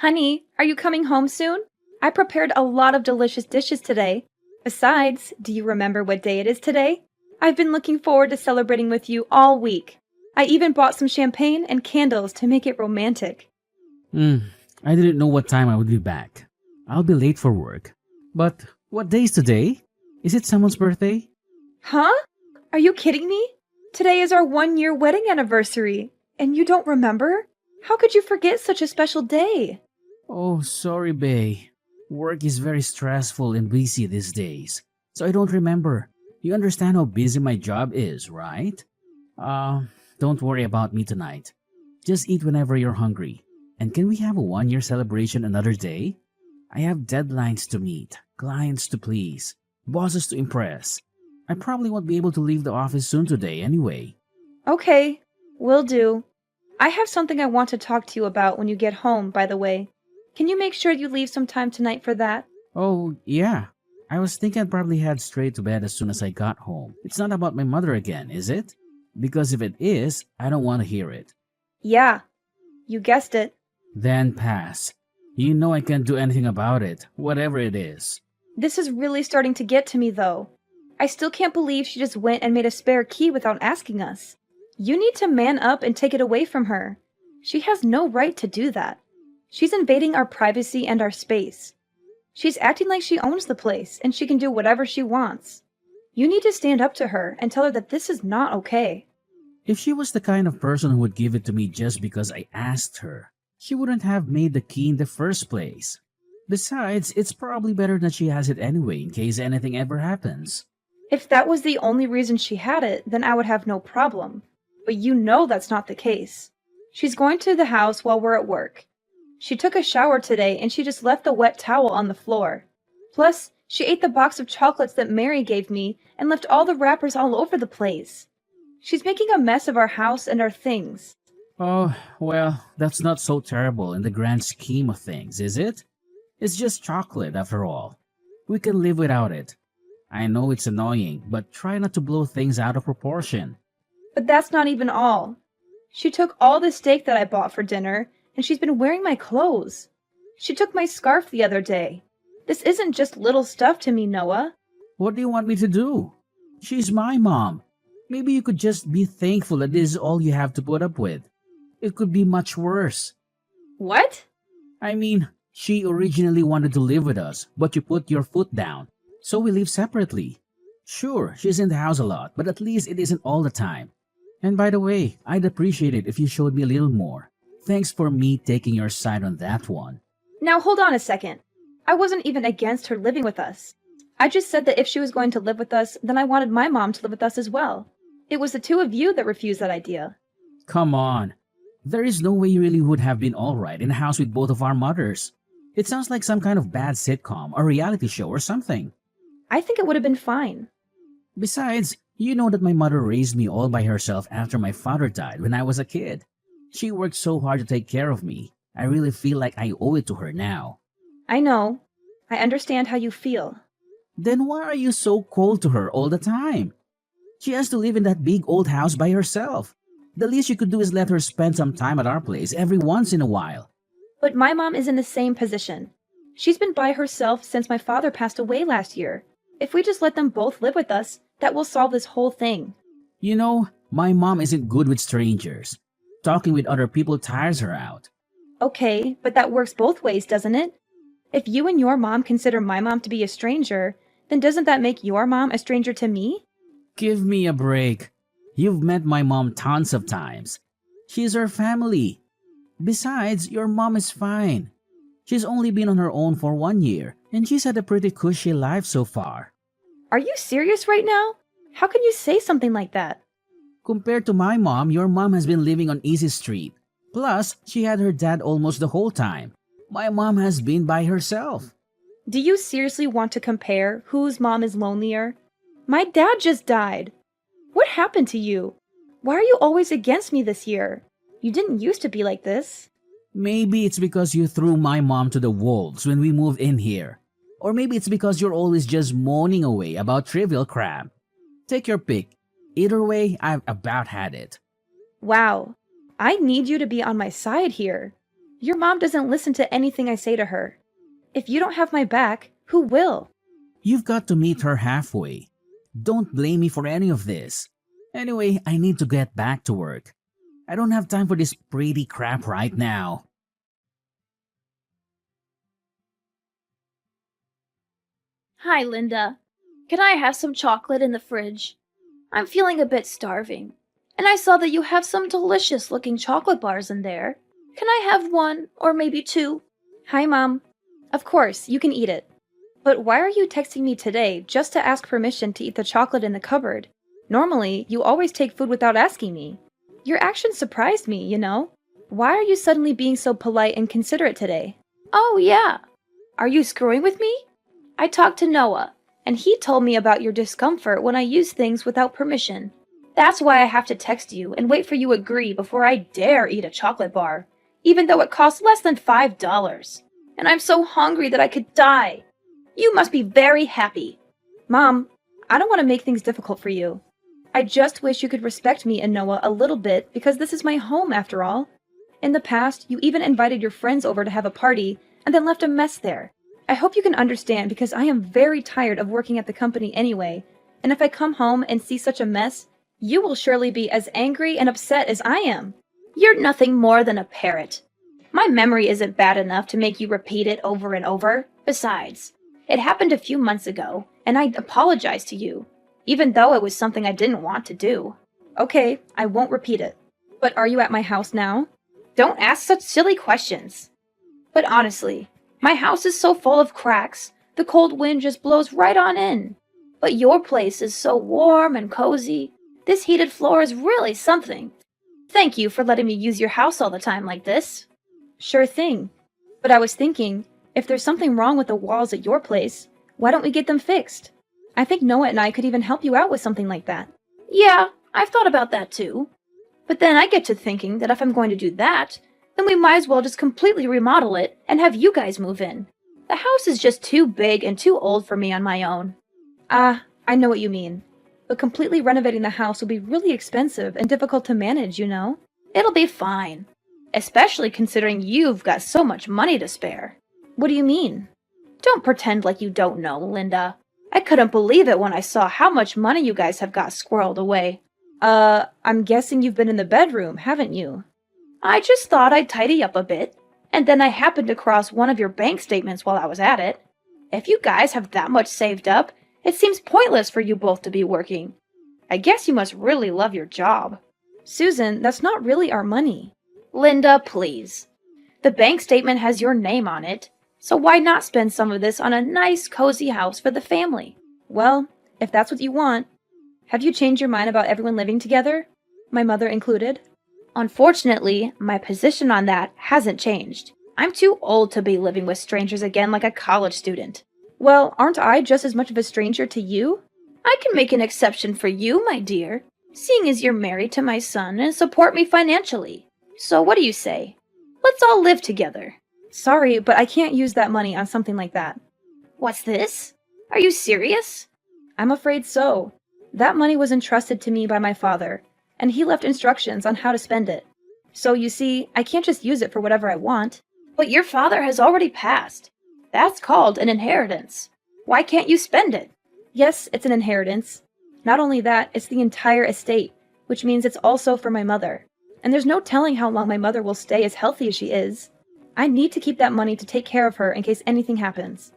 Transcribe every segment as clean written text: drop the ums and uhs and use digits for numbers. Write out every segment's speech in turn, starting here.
Honey, are you coming home soon? I prepared a lot of delicious dishes today. Besides, do you remember what day it is today? I've been looking forward to celebrating with you all week. I even bought some champagne and candles to make it romantic. Hmm, I didn't know what time I would be back. I'll be late for work. But what day is today? Is it someone's birthday? Huh? Are you kidding me? Today is our 1 year wedding anniversary, and you don't remember? How could you forget such a special day? Oh, sorry, Bay. Work is very stressful and busy these days, so I don't remember. You understand how busy my job is, right? Uh, don't worry about me tonight. Just eat whenever you're hungry. And can we have a 1 year celebration another day? I have deadlines to meet, clients to please, bosses to impress. I probably won't be able to leave the office soon today anyway. Okay, will do. I have something I want to talk to you about when you get home, by the way. Can you make sure you leave some time tonight for that? Oh, yeah. I was thinking I'd probably head straight to bed as soon as I got home. It's not about my mother again, is it? Because if it is, I don't want to hear it. Yeah, you guessed it. Then pass. You know I can't do anything about it, whatever it is. This is really starting to get to me, though. I still can't believe she just went and made a spare key without asking us. You need to man up and take it away from her. She has no right to do that. She's invading our privacy and our space. She's acting like she owns the place and she can do whatever she wants. You need to stand up to her and tell her that this is not okay. If she was the kind of person who would give it to me just because I asked her, she wouldn't have made the key in the first place. Besides, it's probably better that she has it anyway in case anything ever happens. If that was the only reason she had it, then I would have no problem. But you know that's not the case. She's going to the house while we're at work. She took a shower today and she just left the wet towel on the floor. Plus, she ate the box of chocolates that Mary gave me and left all the wrappers all over the place. She's making a mess of our house and our things. Oh, well, that's not so terrible in the grand scheme of things, is it? It's just chocolate after all. We can live without it. I know it's annoying, but try not to blow things out of proportion. But that's not even all. She took all the steak that I bought for dinner, and she's been wearing my clothes. She took my scarf the other day. This isn't just little stuff to me, Noah. What do you want me to do? She's my mom. Maybe you could just be thankful that this is all you have to put up with. It could be much worse. What? I mean, she originally wanted to live with us, but you put your foot down. So we live separately. Sure, she's in the house a lot, but at least it isn't all the time. And by the way, I'd appreciate it if you showed me a little more. Thanks for me taking your side on that one. Now hold on a second. I wasn't even against her living with us. I just said that if she was going to live with us, then I wanted my mom to live with us as well. It was the two of you that refused that idea. Come on. There is no way you really would have been alright in a house with both of our mothers. It sounds like some kind of bad sitcom or reality show or something. I think it would have been fine. Besides, you know that my mother raised me all by herself after my father died when I was a kid. She worked so hard to take care of me. I really feel like I owe it to her now. I know. I understand how you feel. Then why are you so cold to her all the time? She has to live in that big old house by herself. The least you could do is let her spend some time at our place every once in a while. But my mom is in the same position. She's been by herself since my father passed away last year. If we just let them both live with us, that will solve this whole thing. You know, my mom isn't good with strangers. Talking with other people tires her out. Okay, but that works both ways, doesn't it? If you and your mom consider my mom to be a stranger, then doesn't that make your mom a stranger to me? Give me a break. You've met my mom tons of times. She's our family. Besides, your mom is fine. She's only been on her own for 1 year, and she's had a pretty cushy life so far. Are you serious right now? How can you say something like that? Compared to my mom, your mom has been living on Easy Street. Plus, she had her dad almost the whole time. My mom has been by herself. Do you seriously want to compare whose mom is lonelier? My dad just died. What happened to you? Why are you always against me this year? You didn't used to be like this. Maybe it's because you threw my mom to the wolves when we moved in here. Or maybe it's because you're always just moaning away about trivial crap. Take your pick. Either way, I've about had it. Wow. I need you to be on my side here. Your mom doesn't listen to anything I say to her. If you don't have my back, who will? You've got to meet her halfway. Don't blame me for any of this. Anyway, I need to get back to work. I don't have time for this pretty crap right now. Hi, Linda. Can I have some chocolate in the fridge? I'm feeling a bit starving, and I saw that you have some delicious looking chocolate bars in there. Can I have one, or maybe two? Hi, Mom. Of course, you can eat it. But why are you texting me today just to ask permission to eat the chocolate in the cupboard? Normally, you always take food without asking me. Your actions surprised me, you know? Why are you suddenly being so polite and considerate today? Oh, yeah. Are you screwing with me? I talked to Noah, and he told me about your discomfort when I use things without permission. That's why I have to text you and wait for you to agree before I dare eat a chocolate bar, even though it costs less than $5. And I'm so hungry that I could die. You must be very happy. Mom, I don't want to make things difficult for you. I just wish you could respect me and Noah a little bit because this is my home after all. In the past, you even invited your friends over to have a party and then left a mess there. I hope you can understand because I am very tired of working at the company anyway, and if I come home and see such a mess, you will surely be as angry and upset as I am. You're nothing more than a parrot. My memory isn't bad enough to make you repeat it over and over. Besides, it happened a few months ago, and I apologized to you, even though it was something I didn't want to do. Okay, I won't repeat it. But are you at my house now? Don't ask such silly questions. But honestly, my house is so full of cracks, the cold wind just blows right on in. But your place is so warm and cozy. This heated floor is really something. Thank you for letting me use your house all the time like this. Sure thing. But I was thinking, if there's something wrong with the walls at your place, why don't we get them fixed? I think Noah and I could even help you out with something like that. Yeah, I've thought about that too. But then I get to thinking that if I'm going to do that, then we might as well just completely remodel it and have you guys move in. The house is just too big and too old for me on my own. I know what you mean. But completely renovating the house will be really expensive and difficult to manage, you know? It'll be fine. Especially considering you've got so much money to spare. What do you mean? Don't pretend like you don't know, Linda. I couldn't believe it when I saw how much money you guys have got squirreled away. I'm guessing you've been in the bedroom, haven't you? I just thought I'd tidy up a bit, and then I happened to cross one of your bank statements while I was at it. If you guys have that much saved up, it seems pointless for you both to be working. I guess you must really love your job. Susan, that's not really our money. Linda, please. The bank statement has your name on it, so why not spend some of this on a nice, cozy house for the family? Well, if that's what you want. Have you changed your mind about everyone living together? My mother included? Unfortunately, my position on that hasn't changed. I'm too old to be living with strangers again like a college student. Well, aren't I just as much of a stranger to you? I can make an exception for you, my dear, seeing as you're married to my son and support me financially. So what do you say? Let's all live together. Sorry, but I can't use that money on something like that. What's this? Are you serious? I'm afraid so. That money was entrusted to me by my father, and he left instructions on how to spend it. So you see, I can't just use it for whatever I want. But your father has already passed. That's called an inheritance. Why can't you spend it? Yes, it's an inheritance. Not only that, it's the entire estate, which means it's also for my mother. And there's no telling how long my mother will stay as healthy as she is. I need to keep that money to take care of her in case anything happens.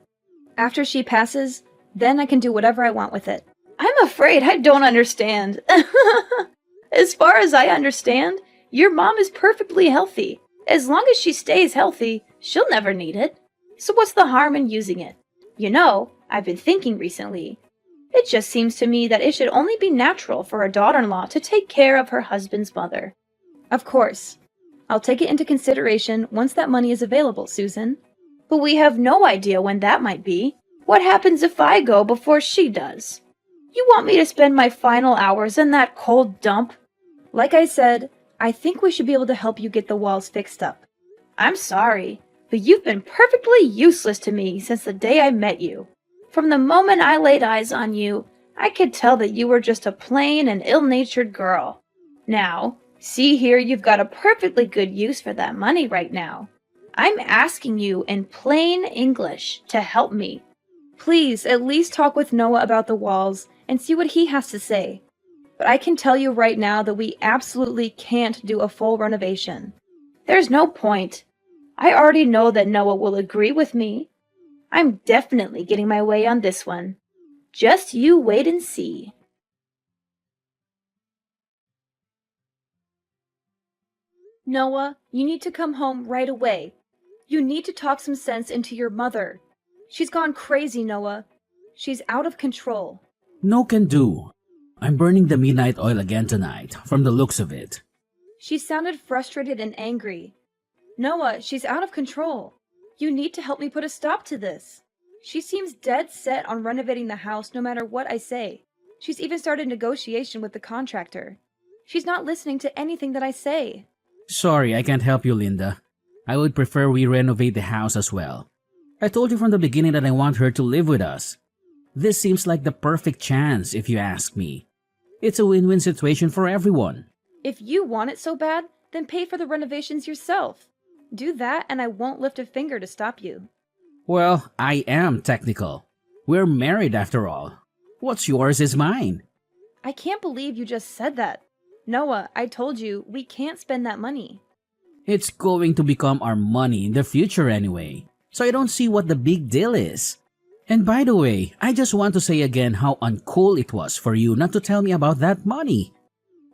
After she passes, then I can do whatever I want with it. I'm afraid I don't understand. As far as I understand, your mom is perfectly healthy. As long as she stays healthy, she'll never need it. So what's the harm in using it? You know, I've been thinking recently. It just seems to me that it should only be natural for a daughter-in-law to take care of her husband's mother. Of course. I'll take it into consideration once that money is available, Susan. But we have no idea when that might be. What happens if I go before she does? You want me to spend my final hours in that cold dump? Like I said, I think we should be able to help you get the walls fixed up. I'm sorry, but you've been perfectly useless to me since the day I met you. From the moment I laid eyes on you, I could tell that you were just a plain and ill-natured girl. Now, see here, you've got a perfectly good use for that money right now. I'm asking you in plain English to help me. Please, at least talk with Noah about the walls and see what he has to say. But I can tell you right now that we absolutely can't do a full renovation. There's no point. I already know that Noah will agree with me. I'm definitely getting my way on this one. Just you wait and see. Noah, you need to come home right away. You need to talk some sense into your mother. She's gone crazy, Noah. She's out of control. No can do. I'm burning the midnight oil again tonight, from the looks of it. She sounded frustrated and angry. Noah, she's out of control. You need to help me put a stop to this. She seems dead set on renovating the house no matter what I say. She's even started negotiation with the contractor. She's not listening to anything that I say. Sorry, I can't help you, Linda. I would prefer we renovate the house as well. I told you from the beginning that I want her to live with us. This seems like the perfect chance, if you ask me. It's a win-win situation for everyone. If you want it so bad, then pay for the renovations yourself. Do that and I won't lift a finger to stop you. Well, I am technical. We're married after all. What's yours is mine. I can't believe you just said that. Noah, I told you, we can't spend that money. It's going to become our money in the future anyway, so I don't see what the big deal is. And by the way, I just want to say again how uncool it was for you not to tell me about that money.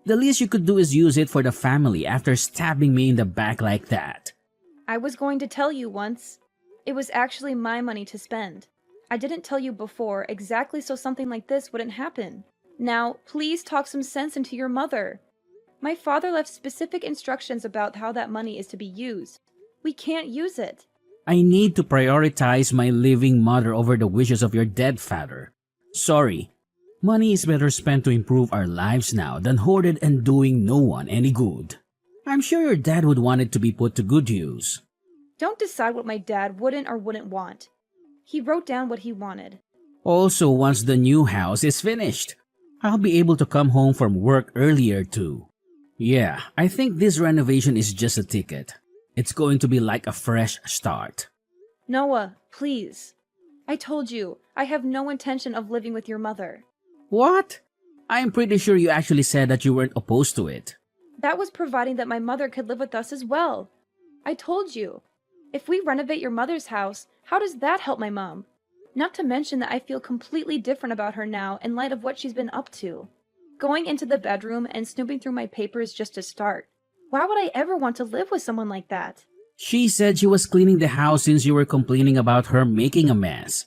The least you could do is use it for the family after stabbing me in the back like that. I was going to tell you once. It was actually my money to spend. I didn't tell you before exactly so something like this wouldn't happen. Now, please talk some sense into your mother. My father left specific instructions about how that money is to be used. We can't use it. I need to prioritize my living mother over the wishes of your dead father. Sorry. Money is better spent to improve our lives now than hoarded and doing no one any good. I'm sure your dad would want it to be put to good use. Don't decide what my dad wouldn't or wouldn't want. He wrote down what he wanted. Also, once the new house is finished, I'll be able to come home from work earlier too. Yeah, I think this renovation is just a ticket. It's going to be like a fresh start. Noah, please. I told you, I have no intention of living with your mother. What? I'm pretty sure you actually said that you weren't opposed to it. That was providing that my mother could live with us as well. I told you. If we renovate your mother's house, how does that help my mom? Not to mention that I feel completely different about her now in light of what she's been up to. Going into the bedroom and snooping through my papers just to start. Why would I ever want to live with someone like that? She said she was cleaning the house since you were complaining about her making a mess.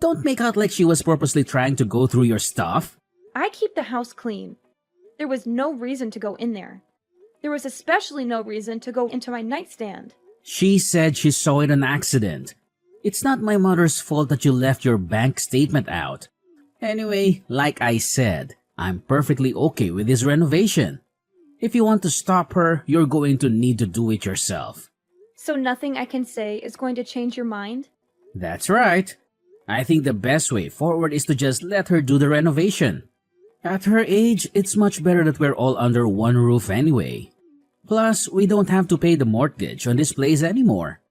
Don't make out like she was purposely trying to go through your stuff. I keep the house clean. There was no reason to go in there. There was especially no reason to go into my nightstand. She said she saw it on accident. It's not my mother's fault that you left your bank statement out. Anyway, like I said, I'm perfectly okay with this renovation. If you want to stop her, you're going to need to do it yourself. So nothing I can say is going to change your mind? That's right. I think the best way forward is to just let her do the renovation. At her age, it's much better that we're all under one roof anyway. Plus, we don't have to pay the mortgage on this place anymore.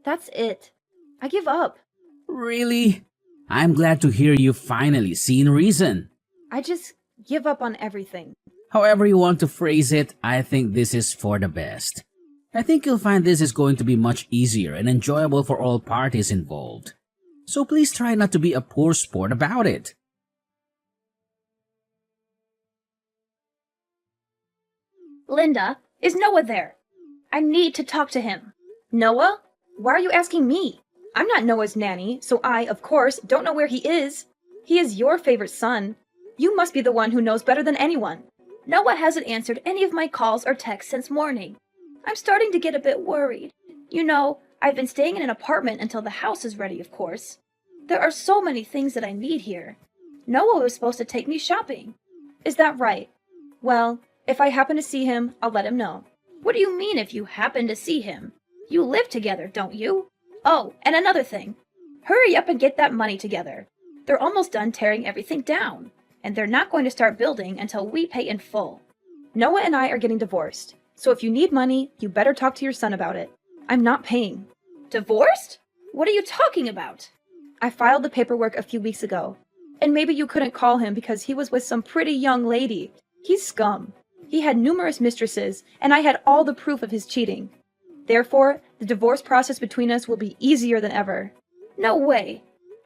That's it. I give up. Really? I'm glad to hear you finally seen reason. I just give up on everything. However you want to phrase it, I think this is for the best. I think you'll find this is going to be much easier and enjoyable for all parties involved. So please try not to be a poor sport about it. Linda, is Noah there? I need to talk to him. Noah? Why are you asking me? I'm not Noah's nanny, so I, of course, don't know where he is. He is your favorite son. You must be the one who knows better than anyone. Noah hasn't answered any of my calls or texts since morning. I'm starting to get a bit worried. You know, I've been staying in an apartment until the house is ready, of course. There are so many things that I need here. Noah was supposed to take me shopping. Is that right? Well, if I happen to see him, I'll let him know. What do you mean if you happen to see him? You live together, don't you? Oh, and another thing. Hurry up and get that money together. They're almost done tearing everything down, and they're not going to start building until we pay in full. Noah and I are getting divorced, so if you need money, you better talk to your son about it. I'm not paying. Divorced? What are you talking about? I filed the paperwork a few weeks ago. And maybe you couldn't call him because he was with some pretty young lady. He's scum. He had numerous mistresses, and I had all the proof of his cheating. Therefore, the divorce process between us will be easier than ever. No way.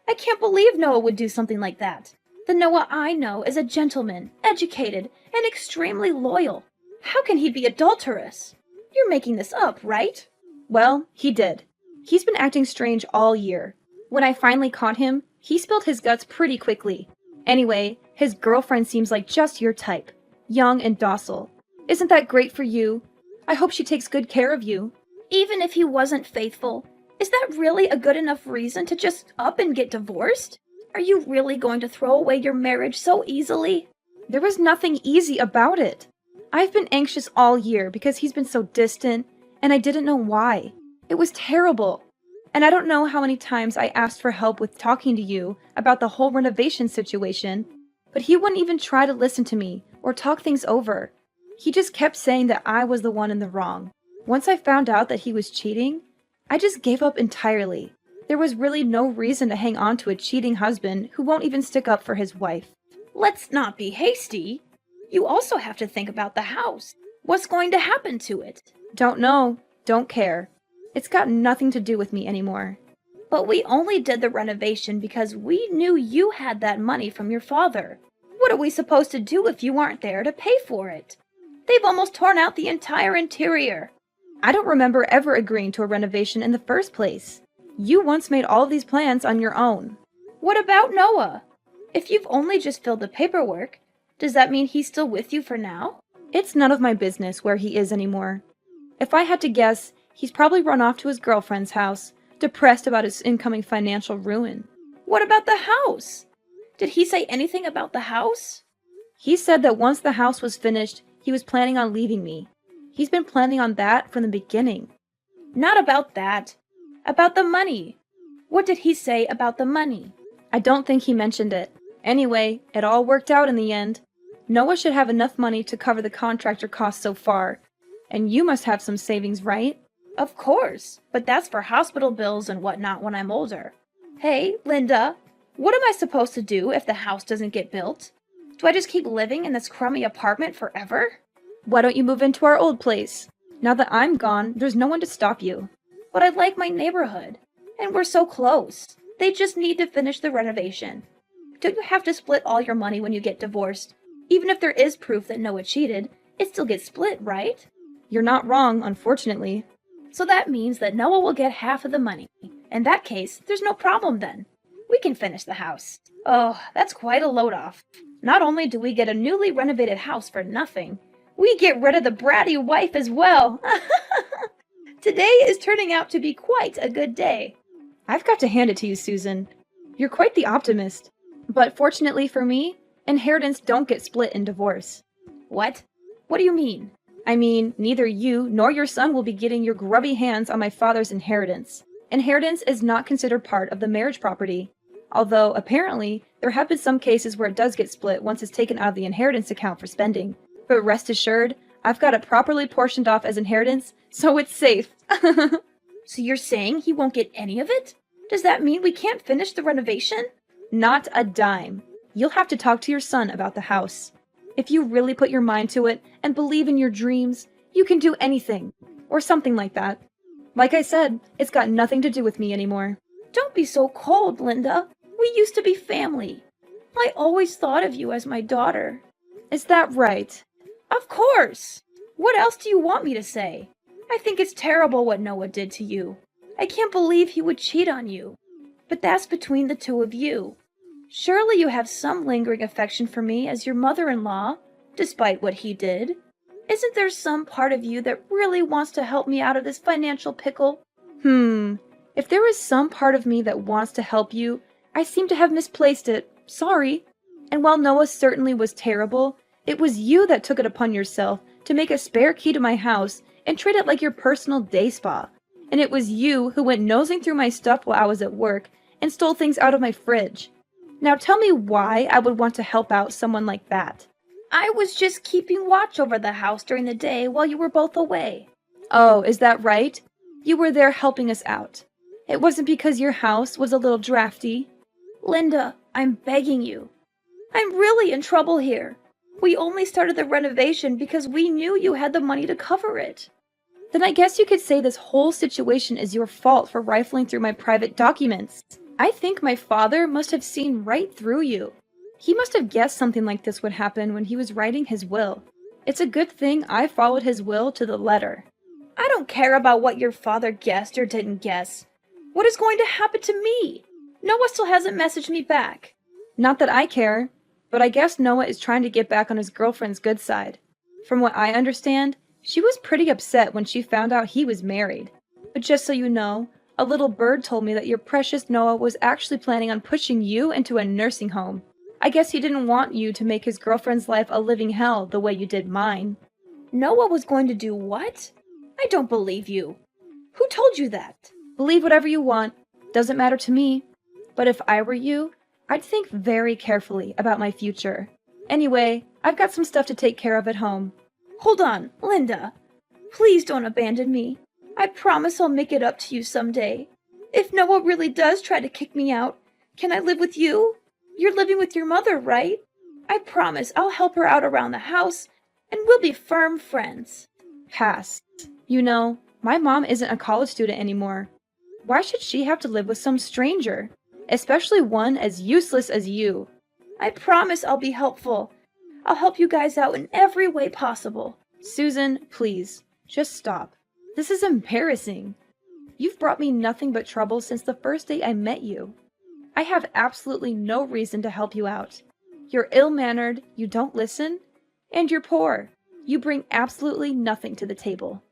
I can't believe Noah would do something like that. The Noah I know is a gentleman, educated, and extremely loyal. How can he be adulterous? You're making this up, right? Well, he did. He's been acting strange all year. When I finally caught him, he spilled his guts pretty quickly. Anyway, his girlfriend seems like just your type. Young and docile. Isn't that great for you? I hope she takes good care of you. Even if he wasn't faithful, is that really a good enough reason to just up and get divorced? Are you really going to throw away your marriage so easily? There was nothing easy about it. I've been anxious all year because he's been so distant, and I didn't know why. It was terrible. And I don't know how many times I asked for help with talking to you about the whole renovation situation, but he wouldn't even try to listen to me or talk things over. He just kept saying that I was the one in the wrong. Once I found out that he was cheating, I just gave up entirely. There was really no reason to hang on to a cheating husband who won't even stick up for his wife. Let's not be hasty. You also have to think about the house. What's going to happen to it? Don't know. Don't care. It's got nothing to do with me anymore. But we only did the renovation because we knew you had that money from your father. What are we supposed to do if you aren't there to pay for it? They've almost torn out the entire interior. I don't remember ever agreeing to a renovation in the first place. You once made all of these plans on your own. What about Noah? If you've only just filled the paperwork, does that mean he's still with you for now? It's none of my business where he is anymore. If I had to guess, he's probably run off to his girlfriend's house, depressed about his incoming financial ruin. What about the house? Did he say anything about the house? He said that once the house was finished, he was planning on leaving me. He's been planning on that from the beginning. Not about that. About the money. What did he say about the money? I don't think he mentioned it. Anyway, it all worked out in the end. Noah should have enough money to cover the contractor costs so far. And you must have some savings, right? Of course, but that's for hospital bills and whatnot when I'm older. Hey, Linda, what am I supposed to do if the house doesn't get built? Do I just keep living in this crummy apartment forever? Why don't you move into our old place? Now that I'm gone, there's no one to stop you. But I like my neighborhood, and we're so close. They just need to finish the renovation. Don't you have to split all your money when you get divorced? Even if there is proof that Noah cheated, it still gets split, right? You're not wrong, unfortunately. So that means that Noah will get half of the money. In that case, there's no problem then. We can finish the house. Oh, that's quite a load off. Not only do we get a newly renovated house for nothing, we get rid of the bratty wife as well. Today is turning out to be quite a good day. I've got to hand it to you, Susan. You're quite the optimist. But fortunately for me, inheritance don't get split in divorce. What? What do you mean? I mean, neither you nor your son will be getting your grubby hands on my father's inheritance. Inheritance is not considered part of the marriage property. Although, apparently, there have been some cases where it does get split once it's taken out of the inheritance account for spending. But rest assured, I've got it properly portioned off as inheritance, so it's safe. So you're saying he won't get any of it? Does that mean we can't finish the renovation? Not a dime. You'll have to talk to your son about the house. If you really put your mind to it and believe in your dreams, you can do anything. Or something like that. Like I said, it's got nothing to do with me anymore. Don't be so cold, Linda. We used to be family. I always thought of you as my daughter. Is that right? Of course! What else do you want me to say? I think it's terrible what Noah did to you. I can't believe he would cheat on you. But that's between the two of you. Surely you have some lingering affection for me as your mother-in-law, despite what he did. Isn't there some part of you that really wants to help me out of this financial pickle? If there is some part of me that wants to help you, I seem to have misplaced it. Sorry. And while Noah certainly was terrible, it was you that took it upon yourself to make a spare key to my house and treat it like your personal day spa. And it was you who went nosing through my stuff while I was at work and stole things out of my fridge. Now tell me why I would want to help out someone like that. I was just keeping watch over the house during the day while you were both away. Oh, is that right? You were there helping us out. It wasn't because your house was a little drafty. Linda, I'm begging you. I'm really in trouble here. We only started the renovation because we knew you had the money to cover it. Then I guess you could say this whole situation is your fault for rifling through my private documents. I think my father must have seen right through you. He must have guessed something like this would happen when he was writing his will. It's a good thing I followed his will to the letter. I don't care about what your father guessed or didn't guess. What is going to happen to me? Noah still hasn't messaged me back. Not that I care, but I guess Noah is trying to get back on his girlfriend's good side. From what I understand, she was pretty upset when she found out he was married. But just so you know, a little bird told me that your precious Noah was actually planning on pushing you into a nursing home. I guess he didn't want you to make his girlfriend's life a living hell the way you did mine. Noah was going to do what? I don't believe you. Who told you that? Believe whatever you want. Doesn't matter to me. But if I were you, I'd think very carefully about my future. Anyway, I've got some stuff to take care of at home. Hold on, Linda. Please don't abandon me. I promise I'll make it up to you someday. If Noah really does try to kick me out, can I live with you? You're living with your mother, right? I promise I'll help her out around the house, and we'll be firm friends. Pass. You know, my mom isn't a college student anymore. Why should she have to live with some stranger? Especially one as useless as you. I promise I'll be helpful. I'll help you guys out in every way possible. Susan, please, just stop. This is embarrassing. You've brought me nothing but trouble since the first day I met you. I have absolutely no reason to help you out. You're ill-mannered, you don't listen, and you're poor. You bring absolutely nothing to the table.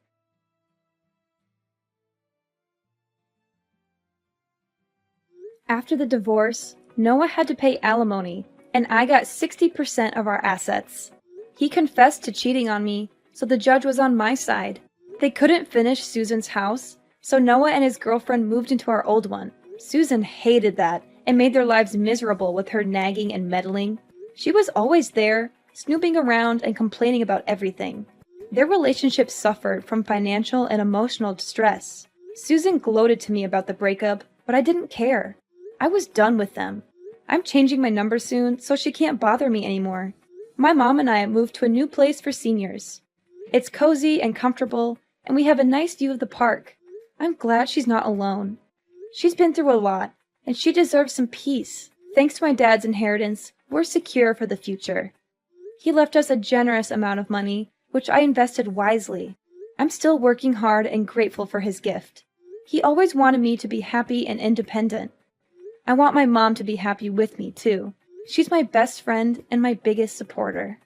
After the divorce, Noah had to pay alimony, and I got 60% of our assets. He confessed to cheating on me, so the judge was on my side. They couldn't finish Susan's house, so Noah and his girlfriend moved into our old one. Susan hated that and made their lives miserable with her nagging and meddling. She was always there, snooping around and complaining about everything. Their relationship suffered from financial and emotional distress. Susan gloated to me about the breakup, but I didn't care. I was done with them. I'm changing my number soon, so she can't bother me anymore. My mom and I moved to a new place for seniors. It's cozy and comfortable, and we have a nice view of the park. I'm glad she's not alone. She's been through a lot, and she deserves some peace. Thanks to my dad's inheritance, we're secure for the future. He left us a generous amount of money, which I invested wisely. I'm still working hard and grateful for his gift. He always wanted me to be happy and independent. I want my mom to be happy with me, too. She's my best friend and my biggest supporter.